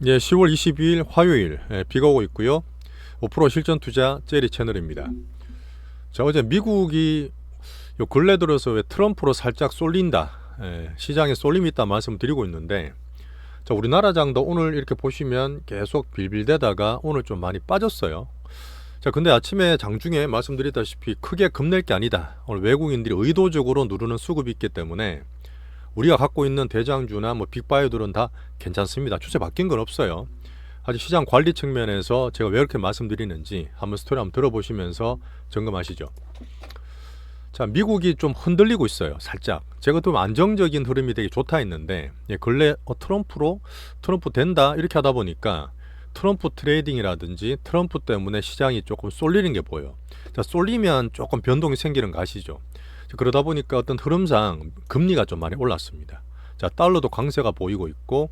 예, 10월 22일 화요일 비가 오고 있고요. 5% 실전 투자 제리 채널입니다. 자, 어제 미국이 요 근래 들어서 왜 트럼프로 살짝 쏠린다, 시장에 쏠림이 있다 말씀드리고 있는데, 자, 우리나라 장도 오늘 이렇게 보시면 계속 빌빌대다가 오늘 좀 많이 빠졌어요. 자, 근데 아침에 장중에 말씀드렸다시피 크게 겁낼 게 아니다. 오늘 외국인들이 의도적으로 누르는 수급이 있기 때문에 우리가 갖고 있는 대장주나 뭐 빅바이오들은 다 괜찮습니다. 추세 바뀐 건 없어요. 아직 시장 관리 측면에서 제가 왜 이렇게 말씀드리는지 한번 스토리 한번 들어보시면서 점검하시죠. 자, 미국이 좀 흔들리고 있어요. 살짝. 제가 좀 안정적인 흐름이 되게 좋다 했는데, 근래 트럼프 된다 이렇게 하다 보니까 트럼프 트레이딩이라든지 트럼프 때문에 시장이 조금 쏠리는 게 보여요. 자, 쏠리면 조금 변동이 생기는 거 아시죠? 그러다 보니까 어떤 흐름상 금리가 좀 많이 올랐습니다. 자, 달러도 강세가 보이고 있고,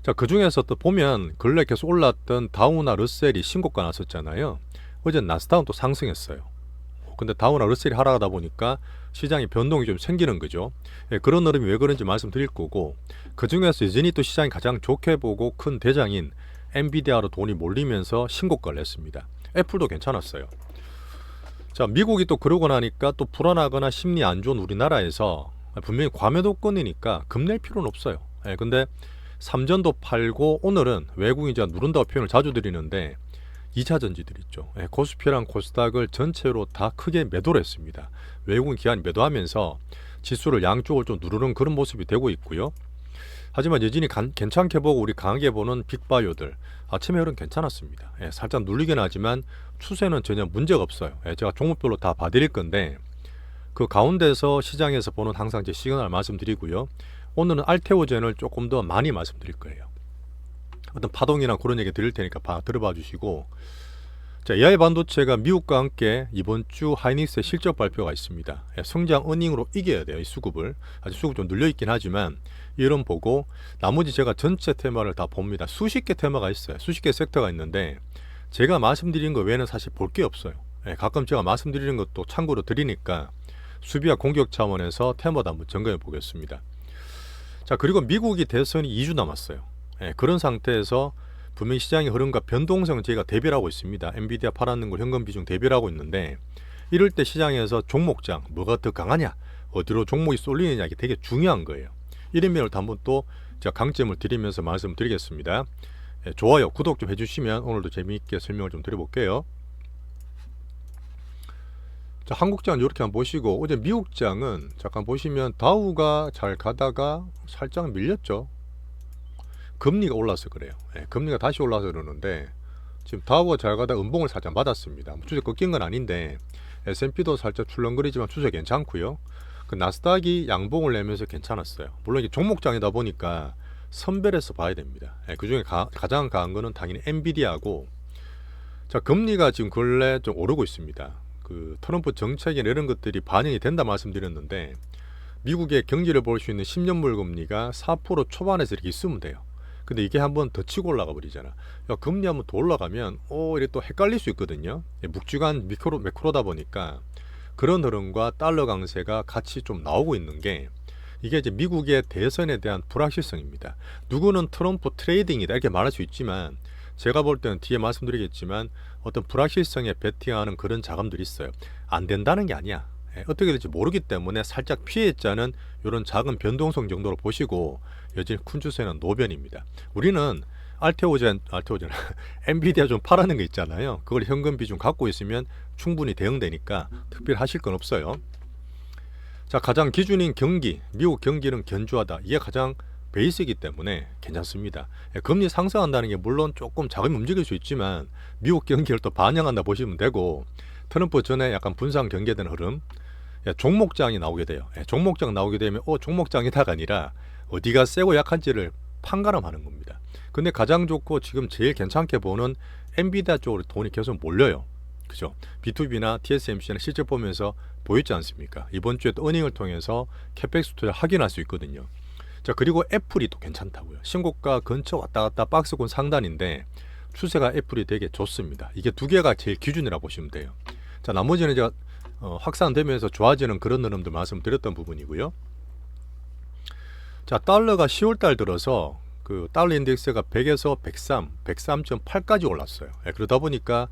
자, 그 중에서 또 보면 근래 계속 올랐던 다우나 러셀이 신고가 났었잖아요. 어제 나스닥은 또 상승했어요. 근데 다우나 러셀이 하락하다 보니까 시장에 변동이 좀 생기는 거죠. 그런 흐름이 왜 그런지 말씀드릴 거고, 그 중에서 여전히 또 시장이 가장 좋게 보고 큰 대장인 엔비디아로 돈이 몰리면서 신고가를 냈습니다. 애플도 괜찮았어요. 자, 미국이 또 그러고 나니까 또 불안하거나 심리 안 좋은 우리나라에서 분명히 과매도권이니까 겁낼 필요는 없어요. 근데 삼전도 팔고, 오늘은 외국인자 누른다고 표현을 자주 드리는데 2차 전지들 있죠. 코스피랑 코스닥을 전체로 다 크게 매도를 했습니다. 외국인 기관이 매도하면서 지수를 양쪽을 좀 누르는 그런 모습이 되고 있고요. 하지만 여전히 괜찮게 보고 우리 강하게 보는 빅바이오들 아침에 흐름 괜찮았습니다. 살짝 눌리긴 하지만 추세는 전혀 문제가 없어요. 제가 종목별로 다 봐드릴 건데, 그 가운데서 시장에서 보는 항상 제 시그널 말씀드리고요. 오늘은 알테오젠을 조금 더 많이 말씀드릴 거예요. 어떤 파동이나 그런 얘기 드릴 테니까 들어봐 주시고, 자, AI 반도체가 미국과 함께 이번 주 하이닉스의 실적 발표가 있습니다. 성장 어닝으로 이겨야 돼요. 이 수급을. 아직 수급 좀 눌려 있긴 하지만 이런 보고, 나머지 제가 전체 테마를 다 봅니다. 수십 개 테마가 있어요. 수십 개 섹터가 있는데 제가 말씀드린 거 외에는 사실 볼 게 없어요. 가끔 제가 말씀드리는 것도 참고로 드리니까 수비와 공격 차원에서 테마도 한번 점검해 보겠습니다. 자, 그리고 미국이 대선이 2주 남았어요. 그런 상태에서 분명히 시장의 흐름과 변동성을 저희가 대비를 하고 있습니다. 엔비디아 팔았는 걸 현금 비중 대비를 하고 있는데, 이럴 때 시장에서 종목장 뭐가 더 강하냐, 어디로 종목이 쏠리느냐, 이게 되게 중요한 거예요. 이런 면을 한번 또 제가 강점을 드리면서 말씀드리겠습니다. 좋아요, 구독 좀 해주시면 오늘도 재미있게 설명을 좀 드려볼게요. 자, 한국장은 이렇게 한번 보시고, 어제 미국장은 잠깐 보시면 다우가 잘 가다가 살짝 밀렸죠. 금리가 올라서 그래요. 금리가 다시 올라서 그러는데 지금 다우가 잘 가다 음봉을 살짝 맞았습니다. 추세 꺾인 건 아닌데 S&P도 살짝 출렁거리지만 추세 괜찮고요. 그 나스닥이 양봉을 내면서 괜찮았어요. 물론 이게 종목장이다 보니까 선별해서 봐야 됩니다. 그 중에 가장 강한 거는 당연히 엔비디아고, 자, 금리가 지금 근래 좀 오르고 있습니다. 그 트럼프 정책이나 이런 것들이 반영이 된다 말씀드렸는데, 미국의 경기를 볼 수 있는 10년물 금리가 4% 초반에서 이렇게 있으면 돼요. 근데 이게 한번 더 치고 올라가 버리잖아. 야, 금리 한번 더 올라가면 이게 또 헷갈릴 수 있거든요. 묵직한 매크로다 보니까 그런 흐름과 달러 강세가 같이 좀 나오고 있는 게, 이게 이제 미국의 대선에 대한 불확실성입니다. 누구는 트럼프 트레이딩이다 이렇게 말할 수 있지만, 제가 볼 때는 뒤에 말씀드리겠지만 어떤 불확실성에 베팅하는 그런 자금들이 있어요. 안 된다는 게 아니야. 어떻게 될지 모르기 때문에 살짝 피해자는 이런 작은 변동성 정도로 보시고, 여전히 큰 추세는 노변입니다. 우리는 알테오젠 엔비디아 좀 팔아는 거 있잖아요. 그걸 현금 비중 갖고 있으면 충분히 대응되니까 특별히 하실 건 없어요. 자, 가장 기준인 경기, 미국 경기는 견조하다. 이게 가장 베이스이기 때문에 괜찮습니다. 금리 상승한다는 게 물론 조금 자금이 움직일 수 있지만 미국 경기를 또 반영한다 보시면 되고, 트럼프 전에 약간 분산 경계된 흐름, 종목장이 나오게 돼요. 종목장 나오게 되면 종목장이다가 아니라 어디가 세고 약한지를 판가름하는 겁니다. 근데 가장 좋고 지금 제일 괜찮게 보는 엔비디아 쪽으로 돈이 계속 몰려요. 그죠? B2B나 TSMC나 실적 보면서 보였지 않습니까? 이번 주에 또 어닝을 통해서 캐펙스 투자 확인할 수 있거든요. 자, 그리고 애플이 또 괜찮다고요. 신고가 근처 왔다 갔다 박스권 상단인데 추세가 애플이 되게 좋습니다. 이게 두 개가 제일 기준이라고 보시면 돼요. 자, 나머지는 제가 확산되면서 좋아지는 그런 흐름들 말씀드렸던 부분이고요. 자, 달러가 10월달 들어서 그 달러 인덱스가 100에서 103, 103.8까지 올랐어요. 그러다 보니까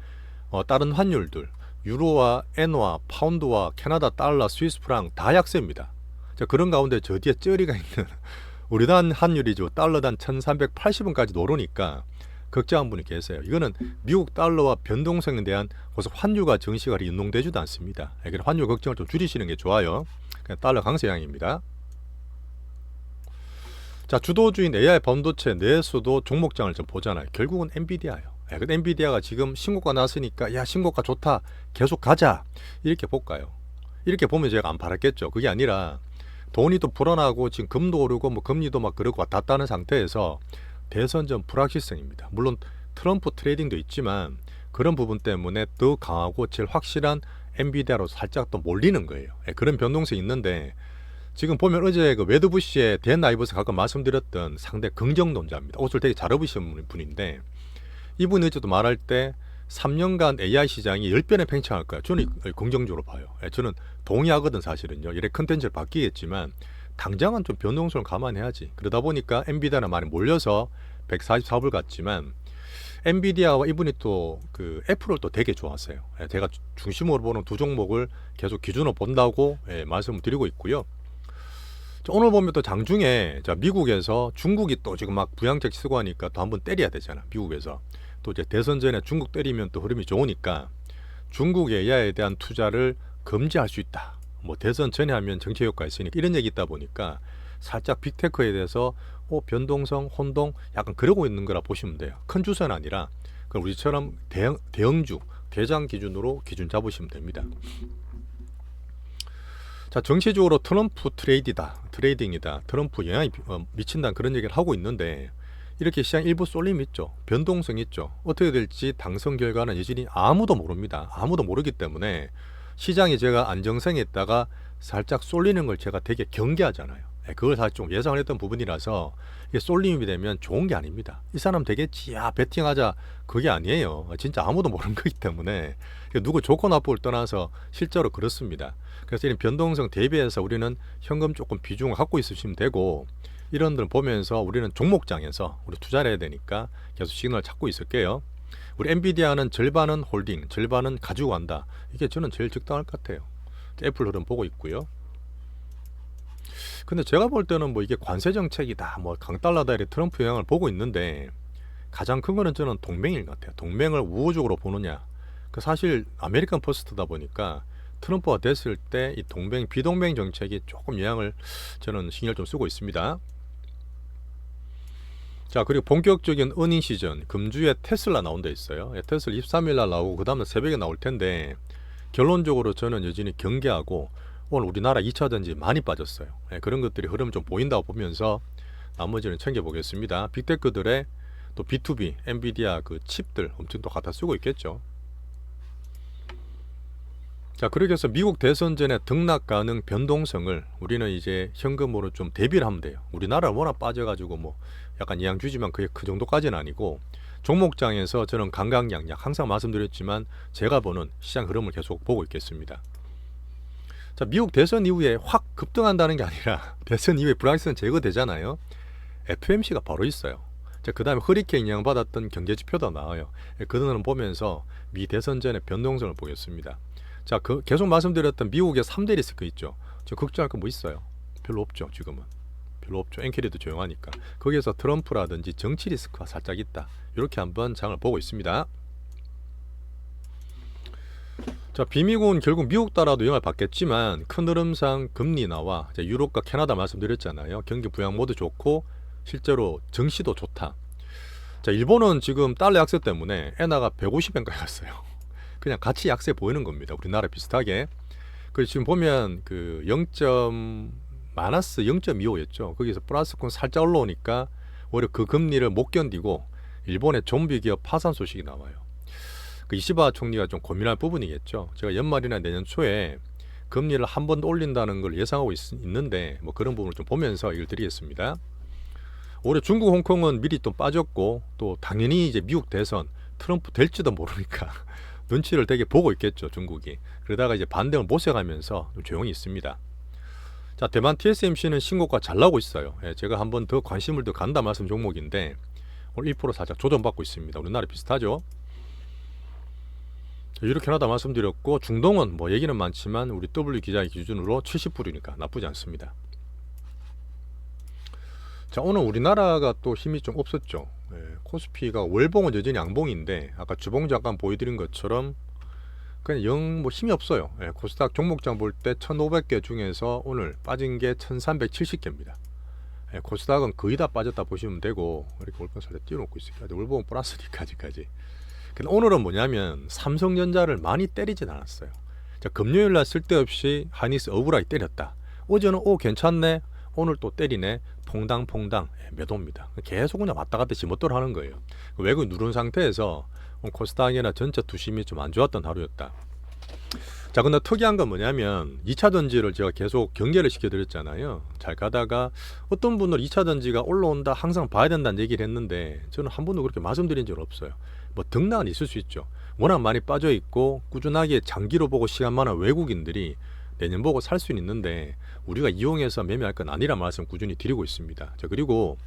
다른 환율들 유로와 엔화, 파운드와 캐나다 달러, 스위스 프랑 다 약세입니다. 자, 그런 가운데 저 뒤에 쩌리가 있는 우리단 환율이죠. 달러당 1380원까지 오르니까 걱정한 분이 계세요. 이거는 미국 달러와 변동성에 대한 환율과 정시가 연동되지도 않습니다. 그래서 환율 걱정을 좀 줄이시는 게 좋아요. 달러 강세양입니다. 자, 주도주인 AI 반도체 내에서도 종목장을 좀 보잖아요. 결국은 엔비디아예요. 근데 엔비디아가 지금 신고가 났으니까 야, 신고가 좋다, 계속 가자, 이렇게 볼까요? 이렇게 보면 제가 안 팔았겠죠. 그게 아니라 돈이 또 불어나고 지금 금도 오르고 뭐 금리도 막 그러고 왔다 갔다 하는 상태에서 대선 전 불확실성입니다. 물론 트럼프 트레이딩도 있지만 그런 부분 때문에 더 강하고 제일 확실한 엔비디아로 살짝 또 몰리는 거예요. 그런 변동성이 있는데 지금 보면 어제 그 웨드부시의 댄 아이버스 가끔 말씀드렸던 상대 긍정론자입니다. 옷을 되게 잘 입으시는 분인데 이분이 어제도 말할 때 3년간 AI 시장이 10배나 팽창할 거야. 저는 긍정적으로 봐요. 저는 동의하거든 사실은요. 이래 컨텐츠를 바뀌겠지만 당장은 좀 변동성을 감안해야지. 그러다 보니까 엔비디아는 많이 몰려서 144불 갔지만 엔비디아와 이분이 또 그 애플을 또 되게 좋았어요. 제가 중심으로 보는 두 종목을 계속 기준으로 본다고 말씀을 드리고 있고요. 오늘 보면 또 장중에 미국에서 중국이 또 지금 막 부양책 쓰고 하니까 또 한번 때려야 되잖아. 미국에서 또 이제 대선 전에 중국 때리면 또 흐름이 좋으니까 중국 AI에 대한 투자를 금지할 수 있다. 뭐 대선 전에 하면 정치 효과 있으니까 이런 얘기 있다 보니까 살짝 빅테크에 대해서 변동성, 혼동 약간 그러고 있는 거라 보시면 돼요. 큰 주사는 아니라 우리처럼 대형주, 대장 기준으로 기준 잡으시면 됩니다. 자, 정치적으로 트럼프 트레이딩이다, 트럼프 영향이 미친다는 그런 얘기를 하고 있는데 이렇게 시장 일부 쏠림 있죠. 변동성 있죠. 어떻게 될지 당선 결과는 여전히 아무도 모릅니다. 아무도 모르기 때문에 시장이 제가 안정성에 있다가 살짝 쏠리는 걸 제가 되게 경계하잖아요. 그걸 사실 좀 예상을 했던 부분이라서 이게 쏠림이 되면 좋은 게 아닙니다. 이 사람 되겠지, 야 베팅하자, 그게 아니에요. 진짜 아무도 모르는 거기 때문에 누구 좋고 나쁘를 떠나서 실제로 그렇습니다. 그래서 이런 변동성 대비해서 우리는 현금 조금 비중을 갖고 있으시면 되고, 이런 들 보면서 우리는 종목장에서 우리 투자를 해야 되니까 계속 시그널을 찾고 있을게요. 우리 엔비디아는 절반은 홀딩, 절반은 가지고 간다. 이게 저는 제일 적당할 것 같아요. 애플 흐름 보고 있고요. 근데 제가 볼 때는 뭐 이게 관세 정책이다, 뭐 강달러다, 이렇게 트럼프 영향을 보고 있는데 가장 큰 거는 저는 동맹일 것 같아요. 동맹을 우호적으로 보느냐. 그 사실 아메리칸 퍼스트다 보니까 트럼프가 됐을 때 이 동맹, 비동맹 정책이 조금 영향을 저는 신경을 좀 쓰고 있습니다. 자, 그리고 본격적인 어닝 시즌 금주에 테슬라 나온다 있어요. 테슬라 23일 날 나오고 그 다음에 새벽에 나올 텐데 결론적으로 저는 여전히 경계하고 오늘 우리나라 2차전지 많이 빠졌어요. 그런 것들이 흐름 좀 보인다고 보면서 나머지는 챙겨보겠습니다. 빅테크들의 또 B2B, 엔비디아 그 칩들 엄청 또 갖다 쓰고 있겠죠. 자, 그렇게 해서 미국 대선 전에 등락 가능 변동성을 우리는 이제 현금으로 좀 대비를 하면 돼요. 우리나라 워낙 빠져가지고 뭐 약간 이양 주지만 그게 그 정도까지는 아니고 종목장에서 저는 강강약약 항상 말씀드렸지만 제가 보는 시장 흐름을 계속 보고 있겠습니다. 자, 미국 대선 이후에 확 급등한다는 게 아니라 대선 이후에 불확실성 제거되잖아요. FMC가 바로 있어요. 자, 그 다음에 허리케인 영향받았던 경제지표도 나와요. 그들은 보면서 미 대선 전의 변동성을 보겠습니다. 자, 계속 말씀드렸던 미국의 3대 리스크 있죠. 저 걱정할 거 뭐 있어요? 별로 없죠. 지금은 별로 없죠. 엔캐리도 조용하니까. 거기에서 트럼프라든지 정치 리스크가 살짝 있다. 이렇게 한번 장을 보고 있습니다. 자, 비미국은 결국 미국 달러도 영향을 받겠지만 큰 흐름상 금리 나와 유럽과 캐나다 말씀드렸잖아요. 경기 부양 모두 좋고 실제로 정시도 좋다. 자, 일본은 지금 달러 약세 때문에 엔화가 150엔까지 갔어요. 그냥 같이 약세 보이는 겁니다. 우리나라 비슷하게. 그리고 지금 보면 그 마이너스 0.25였죠. 거기서 플러스권 살짝 올라오니까 오히려 그 금리를 못 견디고 일본의 좀비 기업 파산 소식이 나와요. 그 이시바 총리가 좀 고민할 부분이겠죠. 제가 연말이나 내년 초에 금리를 한 번 더 올린다는 걸 예상하고 있는데 뭐 그런 부분을 좀 보면서 이걸 드리겠습니다. 올해 중국, 홍콩은 미리 또 빠졌고 또 당연히 이제 미국 대선 트럼프 될지도 모르니까 눈치를 되게 보고 있겠죠, 중국이. 그러다가 이제 반등을 모색하면서 좀 조용히 있습니다. 자, 대만 TSMC는 신고가 잘 나오고 있어요. 제가 한번 더 관심을 더 간다 말씀 종목인데 오늘 1% 살짝 조정받고 있습니다. 우리나라 비슷하죠. 이렇게 하다 말씀드렸고, 중동은 뭐 얘기는 많지만 우리 W 기자의 기준으로 70불이니까 나쁘지 않습니다. 자, 오늘 우리나라가 또 힘이 좀 없었죠. 코스피가 월봉은 여전히 양봉인데 아까 주봉 잠깐 보여드린 것처럼 그냥 영 뭐 힘이 없어요. 코스닥 종목장 볼 때 1500개 중에서 오늘 빠진 게 1370개입니다. 코스닥은 거의 다 빠졌다 보시면 되고, 이렇게 월봉 살짝 띄워놓고 있습니다. 월봉은 플러스니까 아직까지. 근데 오늘은 뭐냐면 삼성전자를 많이 때리진 않았어요. 자, 금요일날 쓸데없이 하이닉스 억울하게 때렸다. 어제는 괜찮네, 오늘 또 때리네, 퐁당퐁당 매도입니다. 계속 그냥 왔다 갔다 지멋대로 하는 거예요. 외국인 누른 상태에서 코스닥이나 전체 투심이 좀 안 좋았던 하루였다. 자, 근데 특이한 건 뭐냐면 2차 전지를 제가 계속 경계를 시켜드렸잖아요. 잘 가다가 어떤 분들 2차 전지가 올라온다, 항상 봐야 된다는 얘기를 했는데 저는 한 번도 그렇게 말씀드린 적은 없어요. 뭐 등락은 있을 수 있죠. 워낙 많이 빠져 있고 꾸준하게 장기로 보고 시간 많은 외국인들이 내년 보고 살 수는 있는데 우리가 이용해서 매매할 건 아니란 말씀 꾸준히 드리고 있습니다. 자, 그리고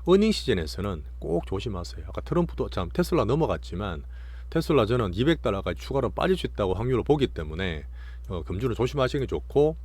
어닝 시즌에서는 꼭 조심하세요. 아까 트럼프도 참 테슬라 넘어갔지만 테슬라 저는 200달러까지 추가로 빠질 수 있다고 확률을 보기 때문에 금주는 조심하시는 게 좋고,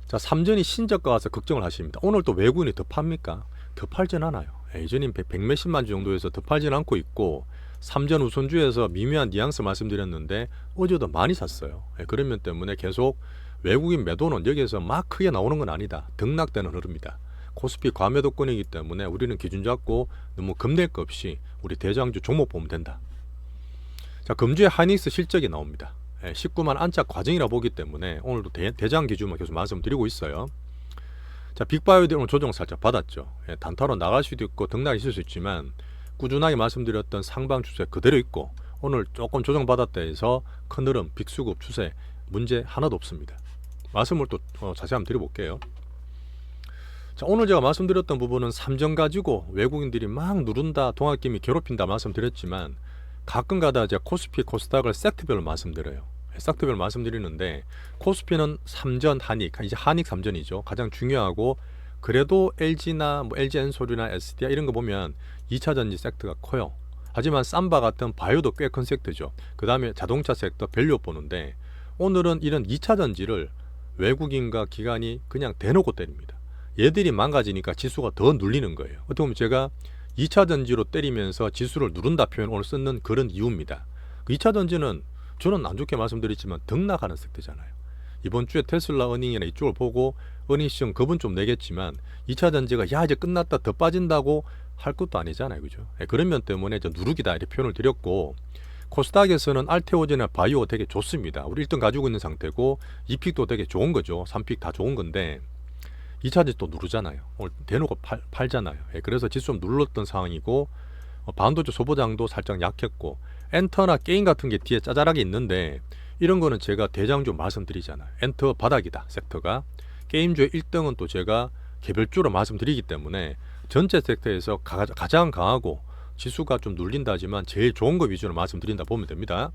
자, 삼전이 신저가 와서 걱정을 하십니다. 오늘 또 외국인이 더 팝니까? 더 팔진 않아요. 예전인 100몇십만 주 정도에서 더 팔진 않고 있고, 삼전 우선주에서 미묘한 뉘앙스 말씀드렸는데 어제도 많이 샀어요. 그런 면 때문에 계속 외국인 매도는 여기에서 막 크게 나오는 건 아니다. 등락되는 흐름이다. 코스피 과매도권이기 때문에 우리는 기준 잡고 너무 겁낼 것 없이 우리 대장주 종목 보면 된다. 자, 금주에 하이닉스 실적이 나옵니다. 19만 안착 과정이라 보기 때문에 오늘도 대장 기준만 계속 말씀드리고 있어요. 자, 빅바이오도 오늘 조정 살짝 받았죠. 단타로 나갈 수도 있고 등락이 있을 수 있지만 꾸준하게 말씀드렸던 상방 추세 그대로 있고, 오늘 조금 조정받았다 해서 큰 흐름 빅수급 추세 문제 하나도 없습니다. 말씀을 또 자세히 한번 드려볼게요. 자, 오늘 제가 말씀드렸던 부분은 삼전 가지고 외국인들이 막 누른다, 동학개미 괴롭힌다 말씀드렸지만 가끔 가다 제가 코스피, 코스닥을 섹트별로 말씀드려요. 섹트별로 말씀드리는데 코스피는 삼전 한익, 이제 한익 삼전이죠. 가장 중요하고, 그래도 LG나 뭐 LG엔솔이나 SDI 이런 거 보면 2차 전지 섹터가 커요. 하지만 삼바 같은 바이오도 꽤 큰 섹터죠. 그 다음에 자동차 섹터 밸류 보는데 오늘은 이런 2차 전지를 외국인과 기관이 그냥 대놓고 때립니다. 얘들이 망가지니까 지수가 더 눌리는 거예요. 어떻게 보면 제가 2차 전지로 때리면서 지수를 누른다 표현 오늘 쓰는 그런 이유입니다. 그 2차 전지는 저는 안 좋게 말씀드렸지만 등락하는 섹터잖아요. 이번 주에 테슬라 어닝이나 이쪽을 보고 어닝 시정 겁은 좀 내겠지만 2차 전지가 야 이제 끝났다 더 빠진다고 할 것도 아니잖아요. 그죠? 그런 면 때문에 저 누르기다 이렇게 표현을 드렸고, 코스닥에서는 알테오젠이나 바이오가 되게 좋습니다. 우리 1등 가지고 있는 상태고 2픽도 되게 좋은 거죠. 3픽 다 좋은 건데 2차 전지 또 누르잖아요. 오늘 대놓고 팔잖아요. 그래서 지수 좀 눌렀던 상황이고, 반도체 소보장도 살짝 약했고, 엔터나 게임 같은 게 뒤에 짜잘하게 있는데 이런 거는 제가 대장주 말씀드리잖아요. 엔터 바닥이다 섹터가. 게임주의 1등은 또 제가 개별주로 말씀드리기 때문에 전체 섹터에서 가장 강하고 지수가 좀 눌린다 하지만 제일 좋은 거 위주로 말씀드린다 보면 됩니다.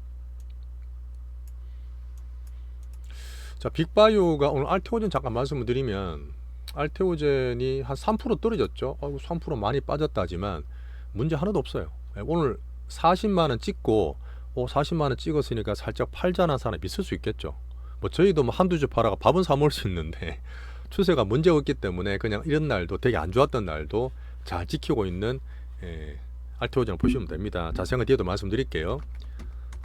자, 빅바이오가 오늘 알테오젠 잠깐 말씀을 드리면 알테오젠이 한 3% 떨어졌죠. 3% 많이 빠졌다 하지만 문제 하나도 없어요. 오늘 40만원 찍고 40만원 찍었으니까 살짝 팔자는 사람이 있을 수 있겠죠. 뭐 저희도 뭐 한두 주 팔아가 밥은 사 먹을 수 있는데 추세가 문제가 없기 때문에 그냥 이런 날도 되게 안 좋았던 날도 잘 지키고 있는 알테오젠을 보시면 됩니다. 자세한 건 뒤에도 말씀드릴게요.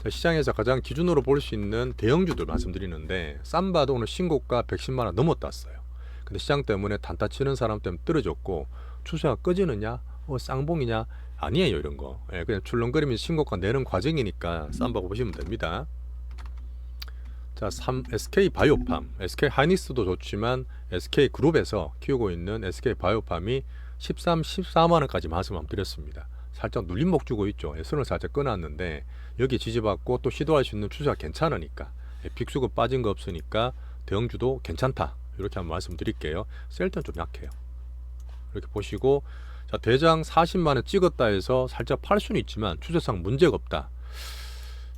자, 시장에서 가장 기준으로 볼 수 있는 대형주들 말씀드리는데 삼바도 오늘 신고가 110만원 넘었다어요. 근데 시장 때문에 단타 치는 사람 때문에 떨어졌고, 추세가 꺼지느냐 쌍봉이냐 아니에요. 이런 거 그냥 출렁거리면서 신고가 내는 과정이니까 삼바고 보시면 됩니다. 자, SK 바이오팜, SK 하이닉스도 좋지만 SK 그룹에서 키우고 있는 SK 바이오팜이 13, 14만원까지 말씀 한번 드렸습니다. 살짝 눌림목 주고 있죠. 선을 살짝 끊었는데 여기 지지받고 또 시도할 수 있는 추세가 괜찮으니까, 빅수급 빠진 거 없으니까 대형주도 괜찮다 이렇게 한번 말씀드릴게요. 셀 때는 좀 약해요. 이렇게 보시고, 자, 대장 40만원 찍었다 해서 살짝 팔 수는 있지만 추세상 문제가 없다.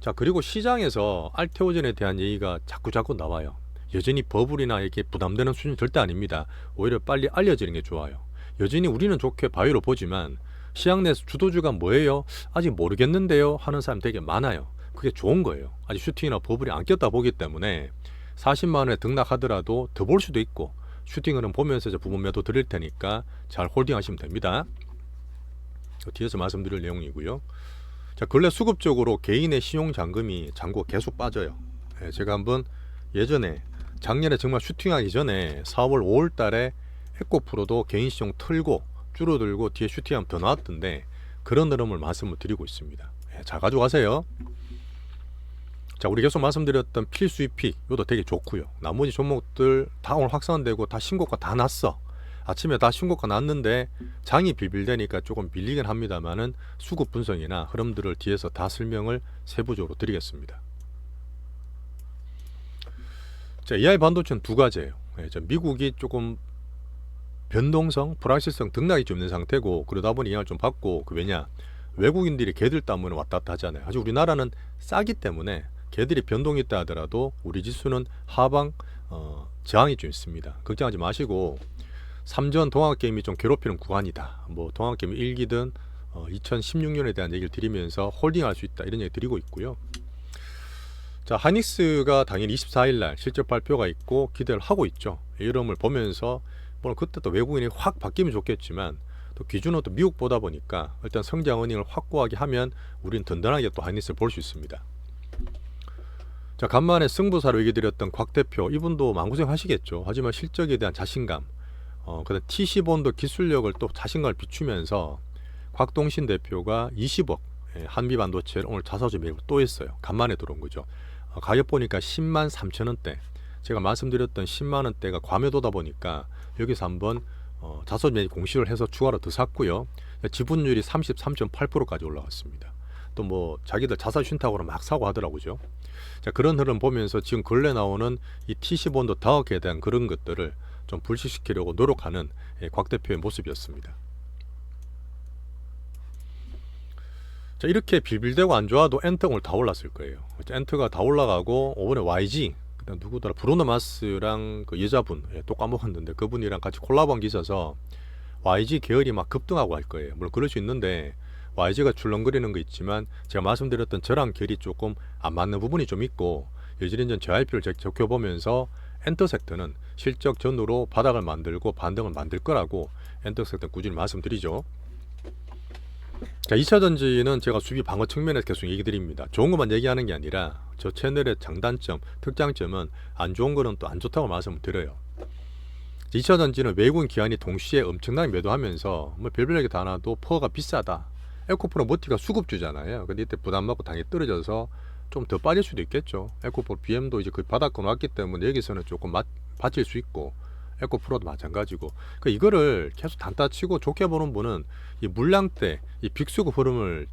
자, 그리고 시장에서 알테오젠에 대한 얘기가 자꾸 나와요. 여전히 버블이나 이렇게 부담되는 수준이 절대 아닙니다. 오히려 빨리 알려지는 게 좋아요. 여전히 우리는 좋게 바이오로 보지만 시장 내 주도주가 뭐예요? 아직 모르겠는데요 하는 사람 되게 많아요. 그게 좋은 거예요. 아직 슈팅이나 버블이 안 꼈다 보기 때문에 40만 원에 등락하더라도 더 볼 수도 있고, 슈팅은 보면서 부분 매도 드릴 테니까 잘 홀딩하시면 됩니다. 뒤에서 말씀드릴 내용이고요. 자, 근래 수급적으로 개인의 신용 잔금이 잔고가 계속 빠져요. 제가 한번 예전에 작년에 정말 슈팅하기 전에 4월 5월 달에 에코프로도 개인 신용 틀고 줄어들고 뒤에 슈팅하면 더 나왔던데, 그런 흐름을 말씀을 드리고 있습니다. 잘 가져가세요. 자, 우리 계속 말씀드렸던 필수 EP 이것도 되게 좋고요. 나머지 종목들 다 오늘 확산되고 다 신고가 다 났어. 아침에 다 신고가 났는데 장이 빌빌대니까 조금 밀리긴 합니다만은 수급 분석이나 흐름들을 뒤에서 다 설명을 세부적으로 드리겠습니다. 자, AI 반도체는 두 가지예요. 미국이 조금 변동성, 불확실성 등락이 좀 있는 상태고, 그러다 보니 영향을 좀 받고, 왜냐? 외국인들이 걔들 때문에 왔다 갔다 하잖아요. 아직 우리나라는 싸기 때문에 걔들이 변동이 있다 하더라도 우리 지수는 하방 저항이 좀 있습니다. 걱정하지 마시고, 삼전 동학개임이 좀 괴롭히는 구간이다. 뭐 동학개임 1기든 2016년에 대한 얘기를 드리면서 홀딩할 수 있다, 이런 얘기 드리고 있고요. 자, 하이닉스가 당일 24일 날 실적 발표가 있고 기대를 하고 있죠. 이 흐름을 보면서 물론 그때 또 외국인이 확 바뀌면 좋겠지만, 또 기준은 또 미국 보다 보니까 일단 성장 어닝을 확고하게 하면 우리는 든든하게 또 하이닉스를 볼 수 있습니다. 자, 간만에 승부사로 얘기 드렸던 곽 대표, 이분도 마음고생 하시겠죠. 하지만 실적에 대한 자신감, 그다음 TC본도 기술력을 또 자신감을 비추면서 곽동신 대표가 20억 한미반도체를 오늘 자사주 매입을 또 했어요. 간만에 들어온 거죠. 가격 보니까 10만 3천 원대. 제가 말씀드렸던 10만 원대가 과매도다 보니까 여기서 한번 자사주 매입 공시를 해서 추가로 더 샀고요. 지분율이 33.8%까지 올라갔습니다. 또 뭐 자기들 자사 쉰탁으로 막 사고 하더라고요. 자, 그런 흐름 보면서 지금 근래 나오는 이 TC본도 다억에 대한 그런 것들을 좀 불식시키려고 노력하는 곽 대표의 모습이었습니다. 자, 이렇게 빌빌대고 안 좋아도 엔터가 오늘 다 올랐을 거예요. 엔터가 다 올라가고, 이번에 YG, 그다음 누구더라, 브루노 마스랑 그 여자분, 또 까먹었는데 그분이랑 같이 콜라보한 게 있어서 YG 계열이 막 급등하고 할 거예요. 물론 그럴 수 있는데 YG가 출렁거리는 거 있지만, 제가 말씀드렸던 저랑 결이 조금 안 맞는 부분이 좀 있고, 여지인전 JRP를 지켜보면서 엔터 섹터는 실적 전후로 바닥을 만들고 반등을 만들 거라고 엔터 섹터 꾸준히 말씀드리죠. 자, 2차전지는 제가 수비 방어 측면에서 계속 얘기 드립니다. 좋은 것만 얘기하는 게 아니라 저 채널의 장단점, 특장점은 안 좋은 거는 또 안 좋다고 말씀을 드려요. 2차전지는 외국인 기관이 동시에 엄청나게 매도하면서 뭐 별별 얘기 다 나도 퍼가 비싸다. 에코프로 모티가 수급주잖아요. 근데 이때 부담받고 당연히 떨어져서 좀 더 빠질 수도 있겠죠. 에코프로 BM도 이제 그 바닥권 왔기 때문에 여기서는 조금 받칠 수 있고, 에코프로도 마찬가지고. 그러니까 이거를 계속 단타 치고 좋게 보는 분은 이 물량 때 이 빅수급 흐름을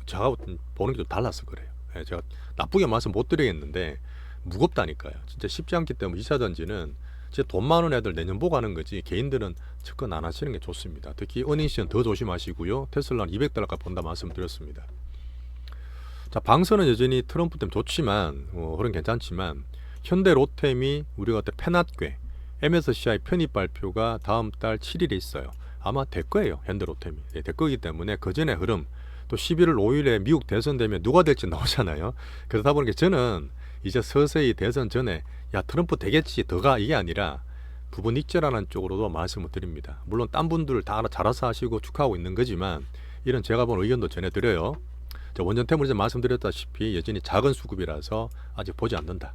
제가 보는 게 좀 달라서 그래요. 제가 나쁘게 말씀 못 드리겠는데 무겁다니까요. 진짜 쉽지 않기 때문에 2차전지는 진짜 돈 많은 애들 내년 보고 하는 거지, 개인들은 접근 안 하시는 게 좋습니다. 특히 어닝시는 더 조심하시고요. 테슬라는 200달러까지 본다 말씀드렸습니다. 자, 방선은 여전히 트럼프 때문에 좋지만 흐름 괜찮지만, 현대 로템이 우리가 그때 페낫괴 MSCI 편입 발표가 다음 달 7일에 있어요. 아마 될 거예요. 현대 로템이 될 거기 때문에 그 전에 흐름, 또 11월 5일에 미국 대선 되면 누가 될지 나오잖아요. 그러다 보니까 저는 이제 서서히 대선 전에 야 트럼프 되겠지 더가, 이게 아니라 부분 익절하는 쪽으로도 말씀을 드립니다. 물론 딴 분들 다 잘 알아서 하시고 축하하고 있는 거지만, 이런 제가 본 의견도 전해드려요. 원전 테물에서 말씀드렸다시피 여전히 작은 수급이라서 아직 보지 않는다.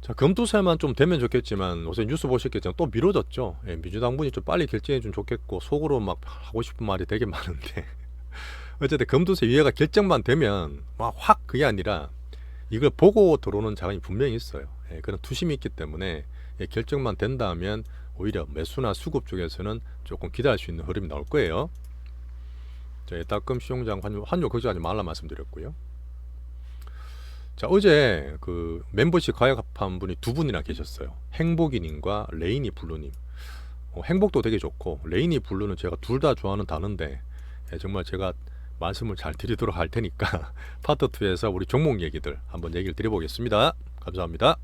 자, 금투세만 좀 되면 좋겠지만 요새 뉴스 보셨겠지만 또 미뤄졌죠. 민주당 분이 좀 빨리 결정해 주면 좋겠고, 속으로 막 하고 싶은 말이 되게 많은데 어쨌든 금투세 위에가 결정만 되면 막 확, 그게 아니라 이걸 보고 들어오는 자금이 분명히 있어요. 그런 투심이 있기 때문에 결정만 된다면 오히려 매수나 수급 쪽에서는 조금 기다릴 수 있는 흐름이 나올 거예요. 자, 따끔 시용장 환율 걱정하지 말라 말씀드렸고요. 자, 어제 그 멤버십 가입한 분이 두 분이나 계셨어요. 행복이님과 레이니 블루님. 행복도 되게 좋고 레이니 블루는 제가 둘 다 좋아하는 단어인데, 정말 제가 말씀을 잘 드리도록 할 테니까 파트 2에서 우리 종목 얘기들 한번 얘기를 드려보겠습니다. 감사합니다.